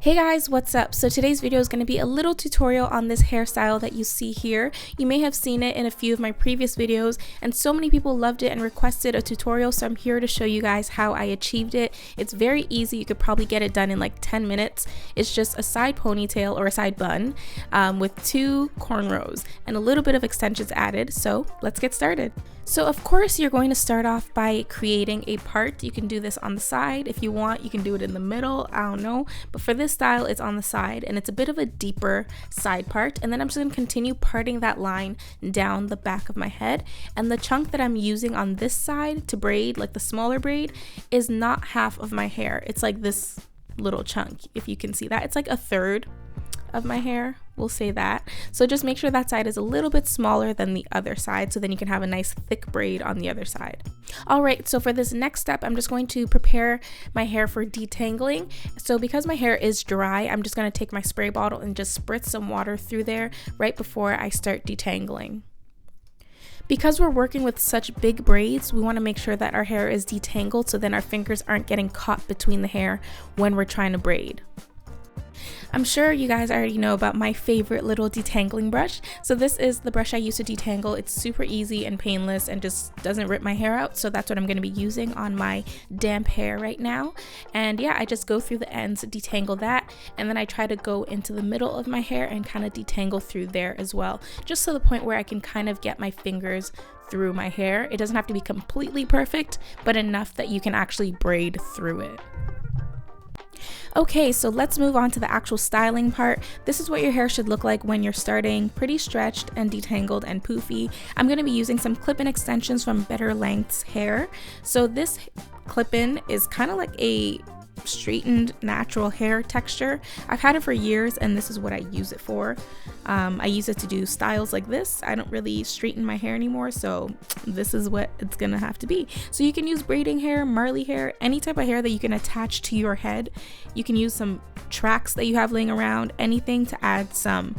Hey guys, what's up? So today's video is going to be a little tutorial on this hairstyle that you see here. You may have seen it in a few of my previous videos and so many people loved it and requested a tutorial, so I'm here to show you guys how I achieved it. It's very easy. You could probably get it done in like 10 minutes. It's just a side ponytail or a side bun with 2 cornrows and a little bit of extensions added. So let's get started. So of course you're going to start off by creating a part. You can do this on the side. If you want, you can do it in the middle. I don't know. But for this style, it's on the side and it's a bit of a deeper side part. And then I'm just going to continue parting that line down the back of my head. And the chunk that I'm using on this side to braid, like the smaller braid, is not half of my hair. It's like this little chunk, if you can see that. It's like a third of my hair, we'll say that. So just make sure that side is a little bit smaller than the other side so then you can have a nice thick braid on the other side. All right, so for this next step, I'm just going to prepare my hair for detangling. So because my hair is dry, I'm just going to take my spray bottle and just spritz some water through there right before I start detangling. Because we're working with such big braids, we want to make sure that our hair is detangled so then our fingers aren't getting caught between the hair when we're trying to braid. I'm sure you guys already know about my favorite little detangling brush. So this is the brush I use to detangle. It's super easy and painless and just doesn't rip my hair out. So that's what I'm going to be using on my damp hair right now. And yeah, I just go through the ends, detangle that, and then I try to go into the middle of my hair and kind of detangle through there as well. Just to the point where I can kind of get my fingers through my hair. It doesn't have to be completely perfect, but enough that you can actually braid through it. Okay, so let's move on to the actual styling part. This is what your hair should look like when you're starting, pretty stretched and detangled and poofy. I'm going to be using some clip-in extensions from Better Lengths Hair. So this clip-in is kind of like a straightened natural hair texture. I've had it for years and this is what I use it for. I use it to do styles like this. I don't really straighten my hair anymore, so this is what it's gonna have to be. So you can use braiding hair, marley hair, any type of hair that you can attach to your head. You can use some tracks that you have laying around, anything to add some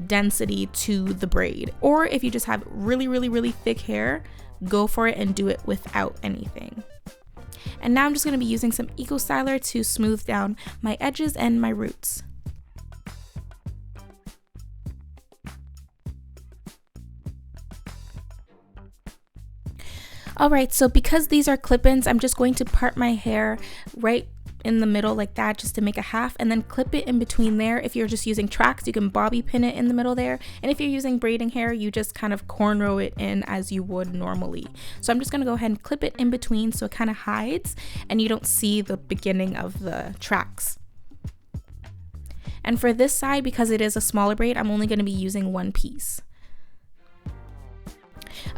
density to the braid. Or if you just have really thick hair, go for it and do it without anything. And now I'm just going to be using some Eco Styler to smooth down my edges and my roots. Alright, so because these are clip-ins, I'm just going to part my hair right in the middle like that just to make a half and then clip it in between there. If you're just using tracks, you can bobby pin it in the middle there, and if you're using braiding hair, you just kind of cornrow it in as you would normally. So I'm just going to go ahead and clip it in between so it kind of hides and you don't see the beginning of the tracks. And for this side, because it is a smaller braid, I'm only going to be using one piece.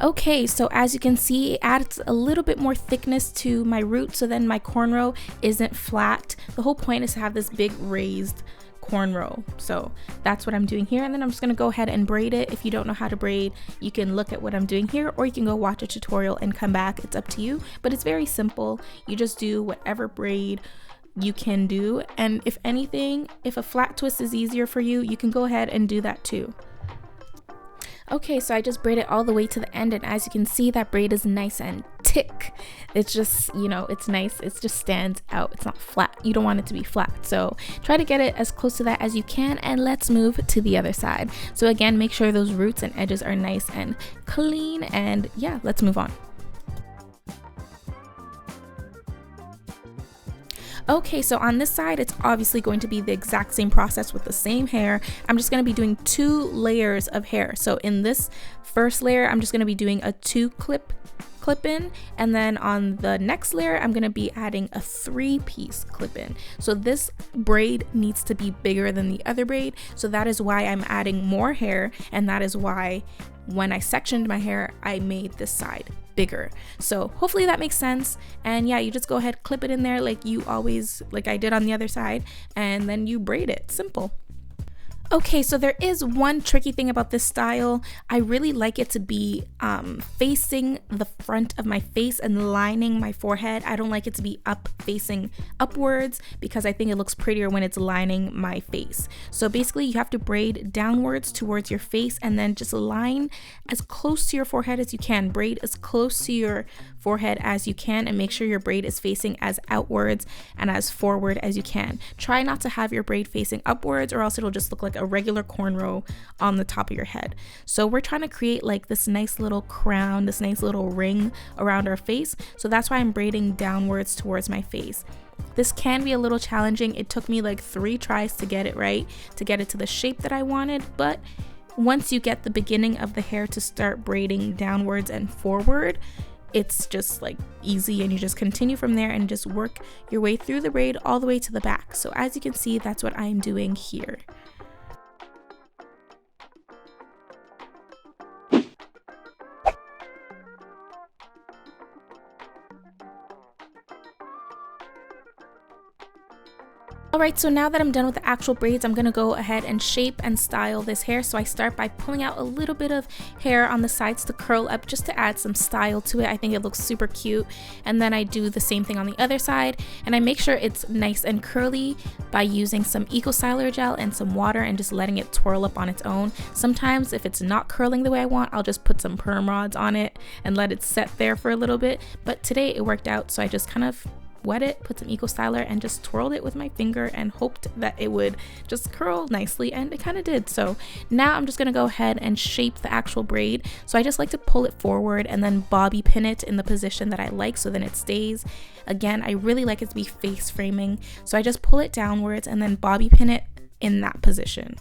Okay, so as you can see, it adds a little bit more thickness to my root so then my cornrow isn't flat. The whole point is to have this big raised cornrow. So that's what I'm doing here, and then I'm just going to go ahead and braid it. If you don't know how to braid, you can look at what I'm doing here or you can go watch a tutorial and come back. It's up to you, but it's very simple. You just do whatever braid you can do, and if anything, if a flat twist is easier for you, you can go ahead and do that too. Okay, so I just braided all the way to the end, and as you can see, that braid is nice and thick. It's just, you know, it's nice. It just stands out. It's not flat. You don't want it to be flat. So try to get it as close to that as you can, and let's move to the other side. So again, make sure those roots and edges are nice and clean, and yeah, let's move on. Okay, so on this side, it's obviously going to be the exact same process with the same hair. I'm just going to be doing 2 layers of hair. So in this first layer, I'm just going to be doing a 2 clip in, and then on the next layer, I'm going to be adding a 3-piece clip in. So this braid needs to be bigger than the other braid. So that is why I'm adding more hair, and that is why when I sectioned my hair, I made this side bigger. So hopefully that makes sense. And yeah, you just go ahead, clip it in there like I did on the other side, and then you braid it. Simple. Okay, so there is one tricky thing about this style. I really like it to be facing the front of my face and lining my forehead. I don't like it to be facing upwards because I think it looks prettier when it's lining my face. So basically you have to braid downwards towards your face and then just line as close to your forehead as you can. Braid as close to your forehead as you can, and make sure your braid is facing as outwards and as forward as you can. Try not to have your braid facing upwards, or else it'll just look like a regular cornrow on the top of your head. So we're trying to create like this nice little crown, this nice little ring around our face. So that's why I'm braiding downwards towards my face. This can be a little challenging. It took me like 3 tries to get it right, to get it to the shape that I wanted, but once you get the beginning of the hair to start braiding downwards and forward, it's just like easy, and you just continue from there and just work your way through the braid all the way to the back. So as you can see, that's what I'm doing here. Alright, so now that I'm done with the actual braids, I'm going to go ahead and shape and style this hair. So I start by pulling out a little bit of hair on the sides to curl up just to add some style to it. I think it looks super cute. And then I do the same thing on the other side, and I make sure it's nice and curly by using some Eco Styler gel and some water and just letting it twirl up on its own. Sometimes if it's not curling the way I want, I'll just put some perm rods on it and let it set there for a little bit. But today it worked out, so I just kind of wet it, put some Eco Styler, and just twirled it with my finger and hoped that it would just curl nicely, and it kind of did. So now I'm just gonna go ahead and shape the actual braid. So I just like to pull it forward and then bobby pin it in the position that I like, so then it stays. Again, I really like it to be face framing, so I just pull it downwards and then bobby pin it in that position.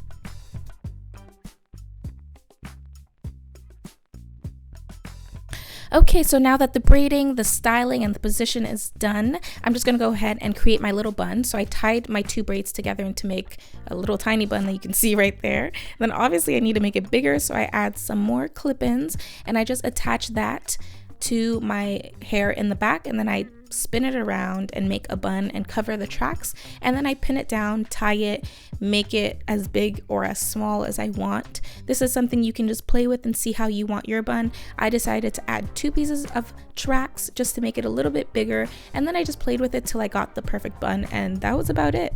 Okay, so now that the braiding, the styling, and the position is done, I'm just gonna go ahead and create my little bun. So I tied my 2 braids together to make a little tiny bun that you can see right there. Then obviously I need to make it bigger, so I add some more clip-ins, and I just attach that to my hair in the back, and then I spin it around and make a bun and cover the tracks, and then I pin it down, tie it, make it as big or as small as I want. This is something you can just play with and see how you want your bun. I decided to add 2 pieces of tracks just to make it a little bit bigger, and then I just played with it till I got the perfect bun, and that was about it.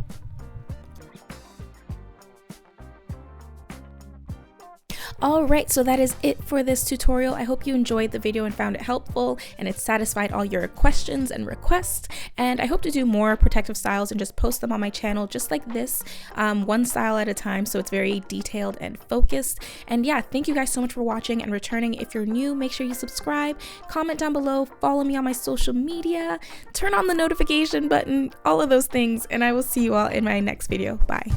Alright, so that is it for this tutorial. I hope you enjoyed the video and found it helpful, and it satisfied all your questions and requests. And I hope to do more protective styles and just post them on my channel just like this, one style at a time, so it's very detailed and focused. And yeah, thank you guys so much for watching and returning. If you're new, make sure you subscribe, comment down below, follow me on my social media, turn on the notification button, all of those things, and I will see you all in my next video. Bye.